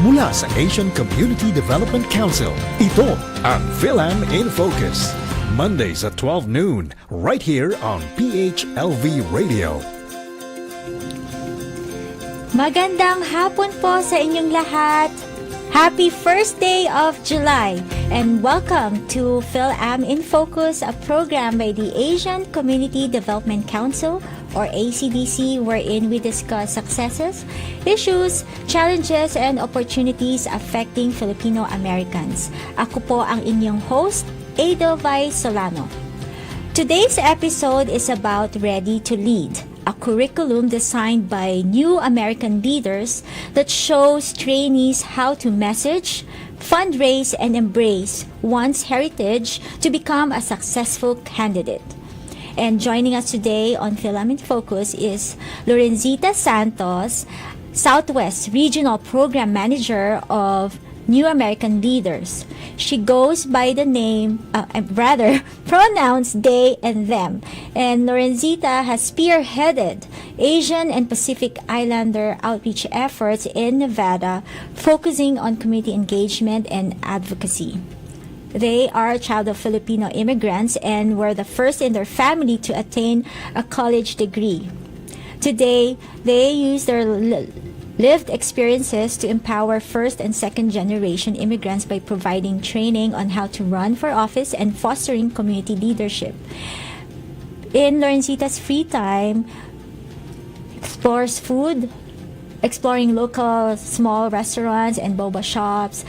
mula sa Asian Community Development Council. Ito ang Fil-Am in Focus. Mondays at 12 noon, right here on PHLV Radio. Magandang hapon po sa inyong lahat. Happy first day of July and welcome to Fil-Am in Focus, a program by the Asian Community Development Council or ACDC, wherein we discuss successes, issues, challenges, and opportunities affecting Filipino Americans. Ako po ang inyong host, Adovay Solano. Today's episode is about Ready to Lead, a curriculum designed by new American leaders that shows trainees how to message, fundraise, and embrace one's heritage to become a successful candidate. And joining us today on Fil-Am in Focus is Lorenzita Santos, Southwest Regional Program Manager of New American Leaders. She goes by the name, pronouns they and them. And Lorenzita has spearheaded Asian and Pacific Islander outreach efforts in Nevada, focusing on community engagement and advocacy. They are a child of Filipino immigrants and were the first in their family to attain a college degree. Today, they use their lived experiences to empower first and second generation immigrants by providing training on how to run for office and fostering community leadership. In Lorenzita's free time, explores food, exploring local small restaurants and boba shops,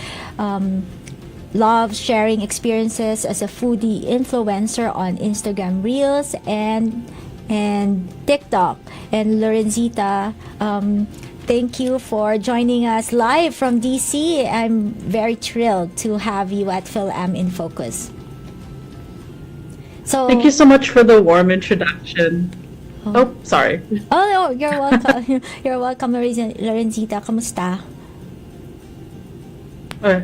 loves sharing experiences as a foodie influencer on Instagram Reels and TikTok. And Lorenzita, thank you for joining us live from DC. I'm very thrilled to have you at Fil-Am in Focus. So, thank you so much for the warm introduction. Oh, sorry. Oh, no, you're welcome. You're welcome, Lorenzita. Kamusta?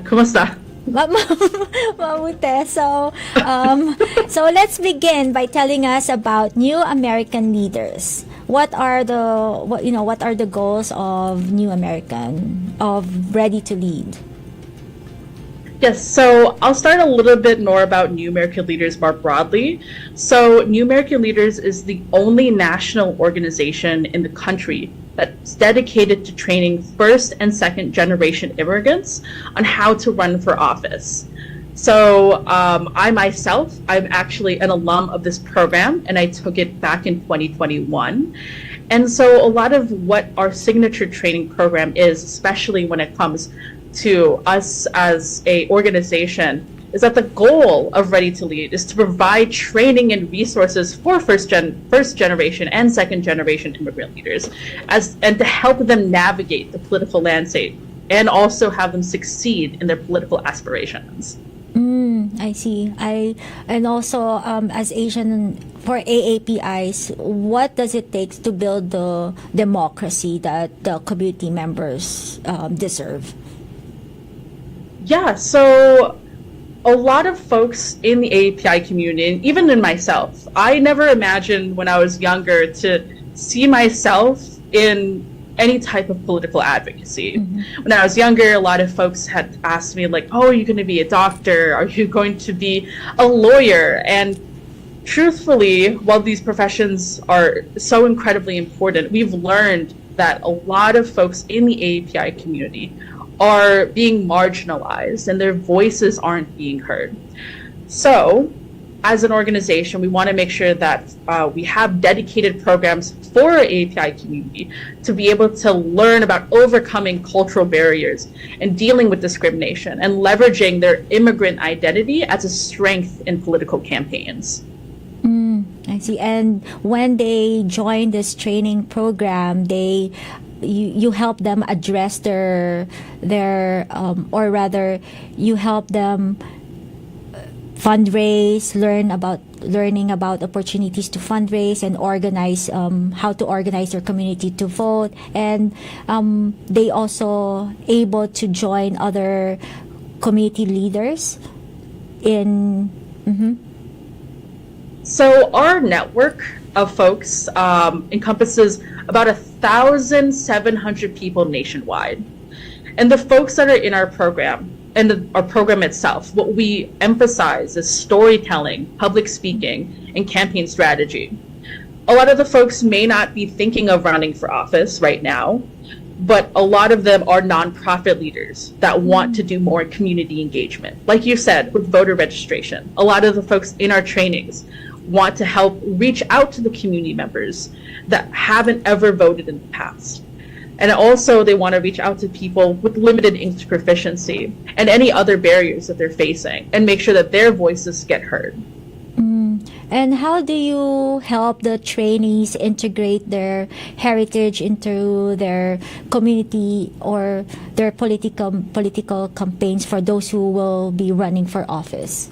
Kumusta? Mabuti. So let's begin by telling us about New American Leaders. What are the goals of New American, of Ready to Lead? Yes, so I'll start a little bit more about New American Leaders more broadly. So New American Leaders is the only national organization in the country that's dedicated to training first and second generation immigrants on how to run for office. So I myself, I'm actually an alum of this program, and I took it back in 2021. And so a lot of what our signature training program is, especially when it comes to us as a organization, is that the goal of Ready to Lead is to provide training and resources for first generation and second generation immigrant leaders, and to help them navigate the political landscape and also have them succeed in their political aspirations. I see. And also as Asian, for AAPIs, what does it take to build the democracy that the community members deserve? Yeah, so a lot of folks in the AAPI community, and even in myself, I never imagined when I was younger to see myself in any type of political advocacy. Mm-hmm. When I was younger, a lot of folks had asked me like, oh, are you going to be a doctor? Are you going to be a lawyer? And truthfully, while these professions are so incredibly important, we've learned that a lot of folks in the AAPI community are being marginalized and their voices aren't being heard. So, as an organization, we want to make sure that we have dedicated programs for our API community to be able to learn about overcoming cultural barriers and dealing with discrimination and leveraging their immigrant identity as a strength in political campaigns. I see. And when they join this training program, you help them address their or rather you help them fundraise, learning about opportunities to fundraise and organize, how to organize their community to vote, and they also able to join other community leaders in. Mm-hmm. So our network of folks encompasses about 1,700 people nationwide. And the folks that are in our program and our program itself, what we emphasize is storytelling, public speaking, and campaign strategy. A lot of the folks may not be thinking of running for office right now, but a lot of them are nonprofit leaders that want to do more community engagement. Like you said, with voter registration, a lot of the folks in our trainings want to help reach out to the community members that haven't ever voted in the past. And also they want to reach out to people with limited English proficiency and any other barriers that they're facing and make sure that their voices get heard. And how do you help the trainees integrate their heritage into their community or their political campaigns for those who will be running for office?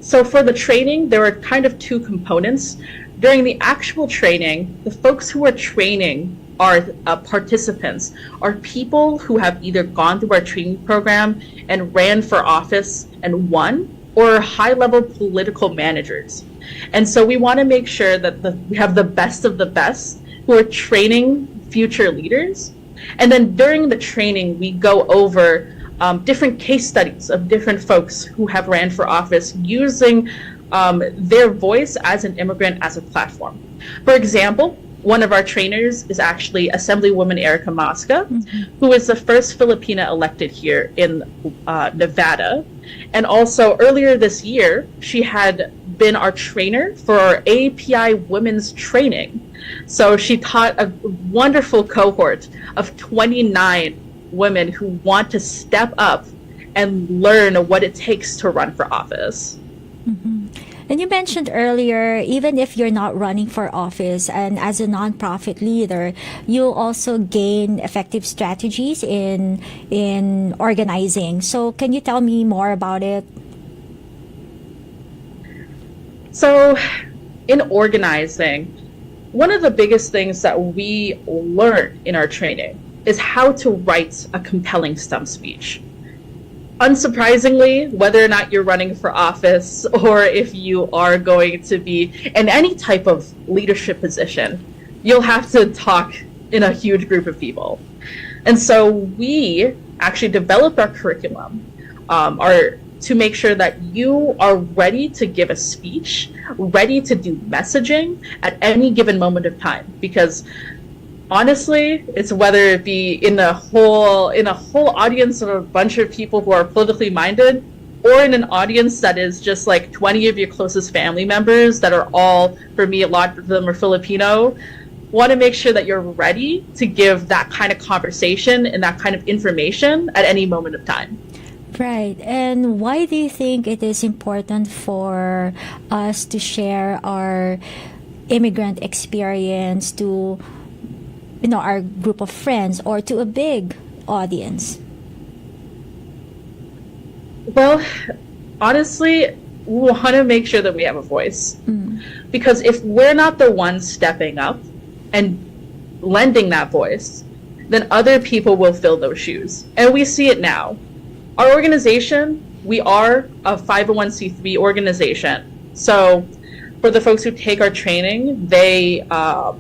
So for the training, there are kind of two components. During the actual training, the folks who are training are participants, are people who have either gone through our training program and ran for office and won, or high-level political managers. And so we want to make sure that we have the best of the best who are training future leaders. And then during the training, we go over different case studies of different folks who have ran for office using their voice as an immigrant as a platform. For example, one of our trainers is actually Assemblywoman Erica Mosca, who is the first Filipina elected here in Nevada. And also earlier this year, she had been our trainer for our API Women's Training. So she taught a wonderful cohort of 29 women who want to step up and learn what it takes to run for office. And you mentioned earlier, even if you're not running for office and as a nonprofit leader, you also gain effective strategies in organizing. So can you tell me more about it? So in organizing, one of the biggest things that we learn in our training is how to write a compelling stump speech. Unsurprisingly, whether or not you're running for office or if you are going to be in any type of leadership position, you'll have to talk in a huge group of people. And so we actually developed our curriculum to make sure that you are ready to give a speech, ready to do messaging at any given moment of time. Because honestly, it's whether it be in a whole audience of a bunch of people who are politically minded, or in an audience that is just like 20 of your closest family members that are all, for me, a lot of them are Filipino, want to make sure that you're ready to give that kind of conversation and that kind of information at any moment of time. Right. And why do you think it is important for us to share our immigrant experience to our group of friends or to a big audience? Well, honestly, we want to make sure that we have a voice. Because if we're not the ones stepping up and lending that voice, then other people will fill those shoes. And we see it now. Our organization, we are a 501c3 organization. So for the folks who take our training, they are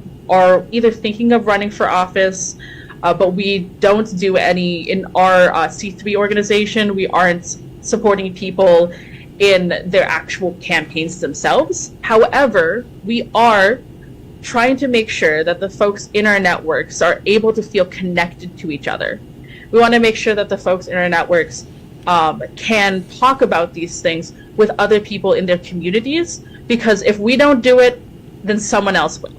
either thinking of running for office, but we don't do any in our C3 organization. We aren't supporting people in their actual campaigns themselves. However, we are trying to make sure that the folks in our networks are able to feel connected to each other. We want to make sure that the folks in our networks can talk about these things with other people in their communities, because if we don't do it, then someone else will.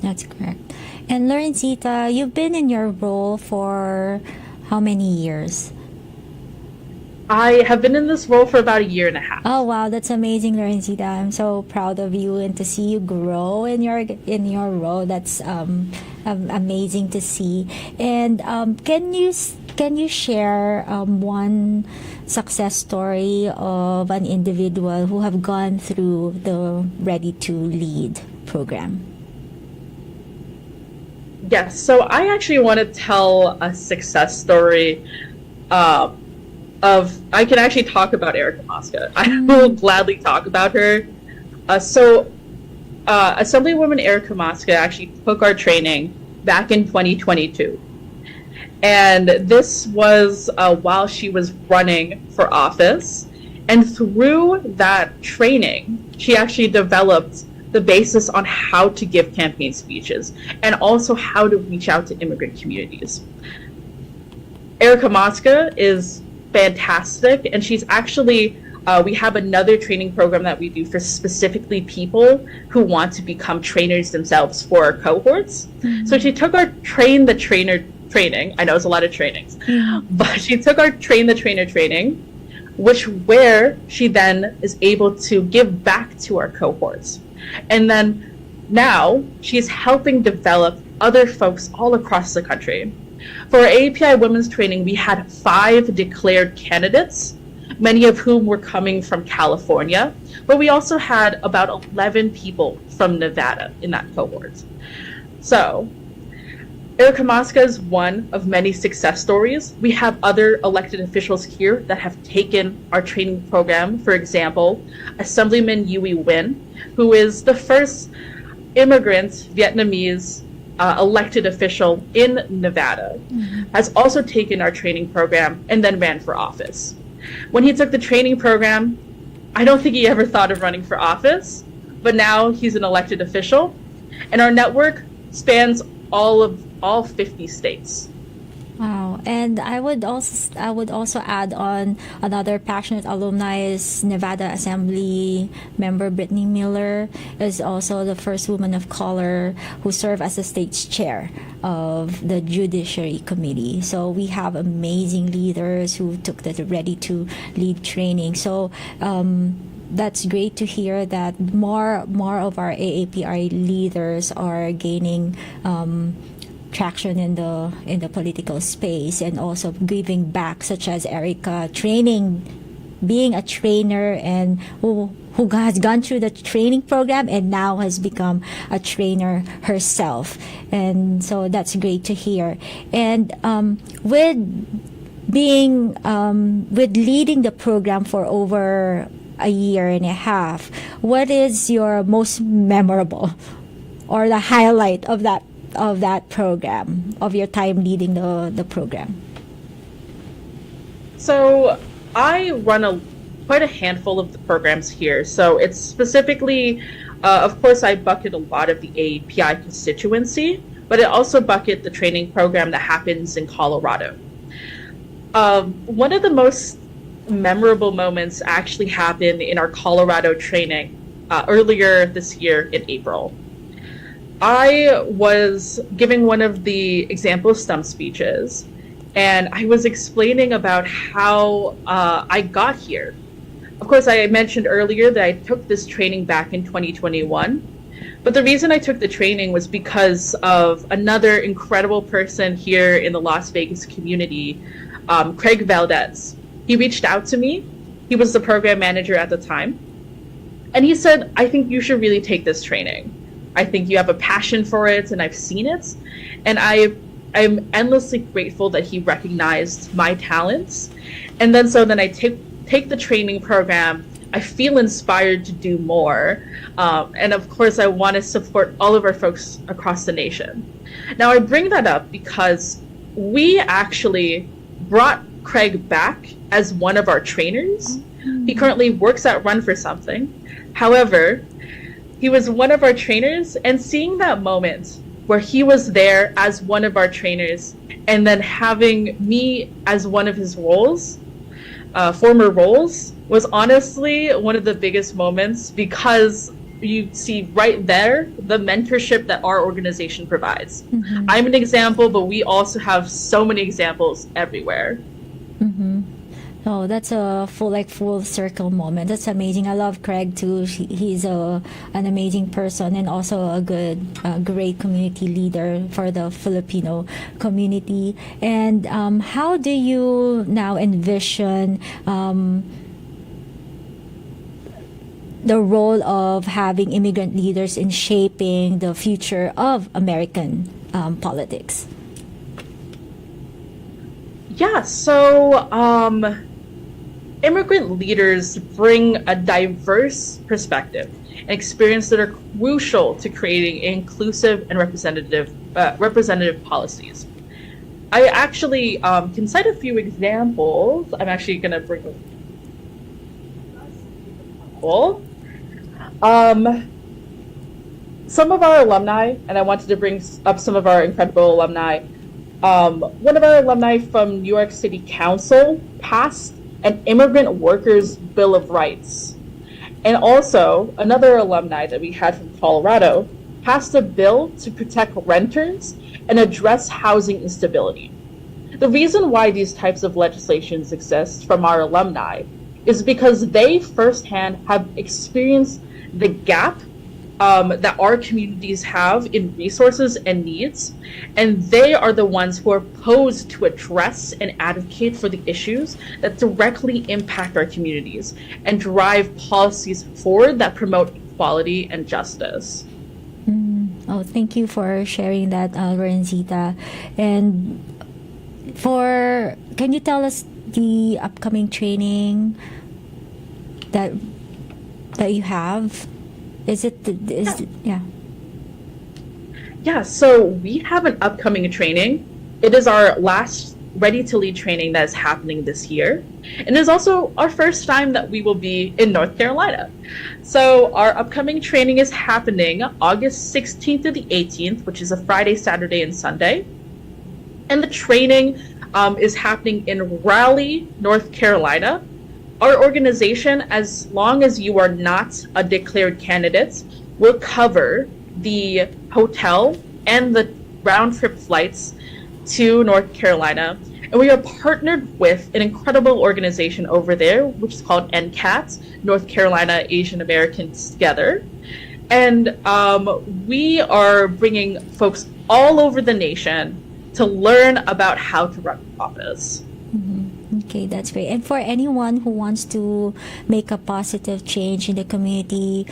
That's correct. And Lorenzita, you've been in your role for how many years? I have been in this role for about 1.5 years. Oh wow, that's amazing, Lorenzita. I'm so proud of you and to see you grow in your role. That's amazing to see. And can you share one success story of an individual who have gone through the Ready to Lead program? Yes, so I actually want to tell a success story I can actually talk about Erica Mosca. I will gladly talk about her. Assemblywoman Erica Mosca actually took our training back in 2022. And this was while she was running for office. And through that training, she actually developed the basis on how to give campaign speeches and also how to reach out to immigrant communities. Erica Mosca is fantastic, and she's actually, we have another training program that we do for specifically people who want to become trainers themselves for our cohorts. So she took our Train the Trainer training. I know it's a lot of trainings, but she took our Train the Trainer training, where she then is able to give back to our cohorts. And then now she's helping develop other folks all across the country. For our AAPI Women's Training, we had 5 declared candidates, many of whom were coming from California, but we also had about 11 people from Nevada in that cohort. So Erica Mosca is one of many success stories. We have other elected officials here that have taken our training program. For example, Assemblyman Yui Win, who is the first immigrant Vietnamese elected official in Nevada, has also taken our training program and then ran for office. When he took the training program, I don't think he ever thought of running for office, but now he's an elected official, and our network spans all 50 states. Wow. And I would also add on another passionate alumni is Nevada Assembly member Brittany Miller is also the first woman of color who served as the state's chair of the Judiciary Committee. So we have amazing leaders who took the Ready to Lead training. So that's great to hear that more of our AAPI leaders are gaining traction in the political space and also giving back, such as Erica being a trainer and who has gone through the training program and now has become a trainer herself. And so that's great to hear. And with leading the program for over a year and a half, what is your most memorable or the highlight of that program, of your time leading the program? So I run quite a handful of the programs here. So it's specifically, of course, I bucket a lot of the API constituency, but I also bucket the training program that happens in Colorado. One of the most memorable moments actually happened in our Colorado training earlier this year in April. I was giving one of the example stump speeches, and I was explaining about how I got here. Of course, I mentioned earlier that I took this training back in 2021, but the reason I took the training was because of another incredible person here in the Las Vegas community, Craig Valdez. He reached out to me. He was the program manager at the time, and he said, I think you should really take this training. I think you have a passion for it, and I've seen it. And I'm endlessly grateful that he recognized my talents. And then I take the training program. I feel inspired to do more. And of course, I want to support all of our folks across the nation. Now, I bring that up because we actually brought Craig back as one of our trainers. He currently works at Run for Something. However, he was one of our trainers, and seeing that moment where he was there as one of our trainers and then having me as one of his roles, former roles, was honestly one of the biggest moments, because you see right there the mentorship that our organization provides. I'm an example, but we also have so many examples everywhere. Oh, that's a full circle moment. That's amazing. I love Craig too. He's an amazing person and also a great community leader for the Filipino community. And how do you now envision the role of having immigrant leaders in shaping the future of American politics? Yeah, so immigrant leaders bring a diverse perspective and experience that are crucial to creating inclusive and representative policies. I actually can cite a few examples. I'm actually going to bring a couple. Um, some of our alumni, and I wanted to bring up some of our incredible alumni. One of our alumni from New York City Council passed an Immigrant Workers Bill of Rights. And also, another alumni that we had from Colorado passed a bill to protect renters and address housing instability. The reason why these types of legislations exist from our alumni is because they firsthand have experienced the gap that our communities have in resources and needs, and they are the ones who are posed to address and advocate for the issues that directly impact our communities and drive policies forward that promote equality and justice. Oh, thank you for sharing that, Lorenzita. And can you tell us the upcoming training that you have? Yeah. Yeah, so we have an upcoming training. It is our last Ready to Lead training that is happening this year. And it is also our first time that we will be in North Carolina. So our upcoming training is happening August 16th to the 18th, which is a Friday, Saturday, and Sunday. And the training is happening in Raleigh, North Carolina. Our organization, as long as you are not a declared candidate, will cover the hotel and the round-trip flights to North Carolina. And we are partnered with an incredible organization over there, which is called NCAT, North Carolina Asian Americans Together. And we are bringing folks all over the nation to learn about how to run for office. Okay, that's great. And for anyone who wants to make a positive change in the community,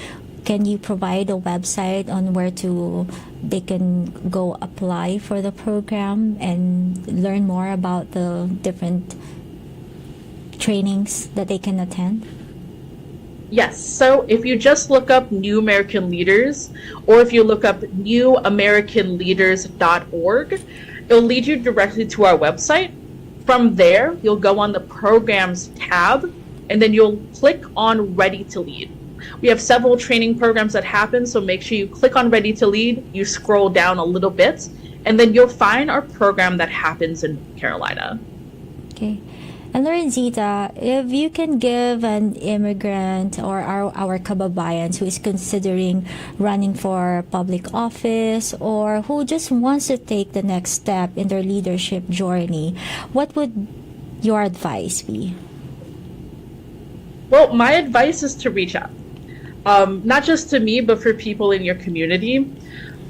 can you provide a website on where they can go apply for the program and learn more about the different trainings that they can attend? Yes, so if you just look up New American Leaders, or if you look up newamericanleaders.org, it'll lead you directly to our website. From there, you'll go on the Programs tab, and then you'll click on Ready to Lead. We have several training programs that happen, so make sure you click on Ready to Lead, you scroll down a little bit, and then you'll find our program that happens in North Carolina. Okay. And Lorenzita, if you can give an immigrant or our kababayans who is considering running for public office or who just wants to take the next step in their leadership journey, what would your advice be? Well, my advice is to reach out. Not just to me, but for people in your community.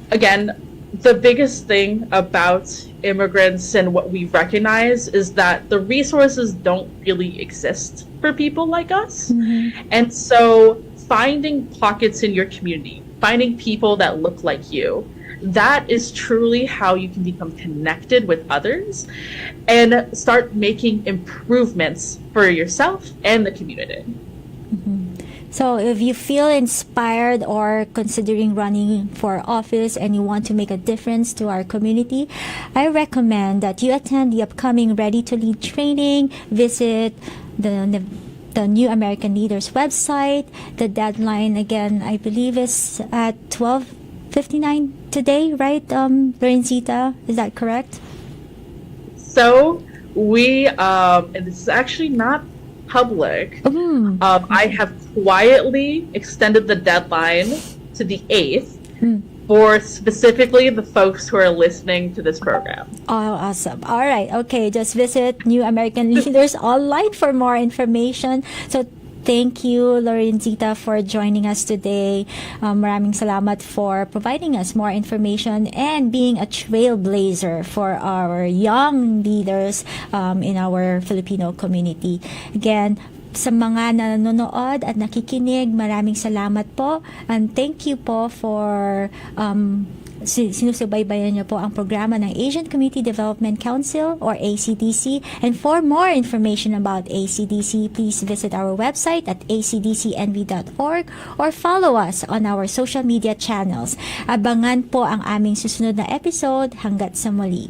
Again, the biggest thing about immigrants and what we recognize is that the resources don't really exist for people like us. Mm-hmm. And so finding pockets in your community, finding people that look like you, that is truly how you can become connected with others and start making improvements for yourself and the community. Mm-hmm. So if you feel inspired or considering running for office and you want to make a difference to our community, I recommend that you attend the upcoming Ready to Lead training, visit the New American Leaders website. The deadline, again, I believe is at 12:59 today, right, Lorenzita? Is that correct? So we, and this is actually not public. I have quietly extended the deadline to the 8th for specifically the folks who are listening to this program. Oh, awesome. All right. Okay. Just visit New American Leaders online for more information. So thank you, Lorenzita, for joining us today. Maraming salamat for providing us more information and being a trailblazer for our young leaders in our Filipino community. Again, sa mga nanonood at nakikinig, maraming salamat po. And thank you po for sinusubaybayan niyo po ang programa ng Asian Community Development Council or ACDC. And for more information about ACDC, please visit our website at acdcnv.org or follow us on our social media channels. Abangan po ang aming susunod na episode. Hanggat sa muli.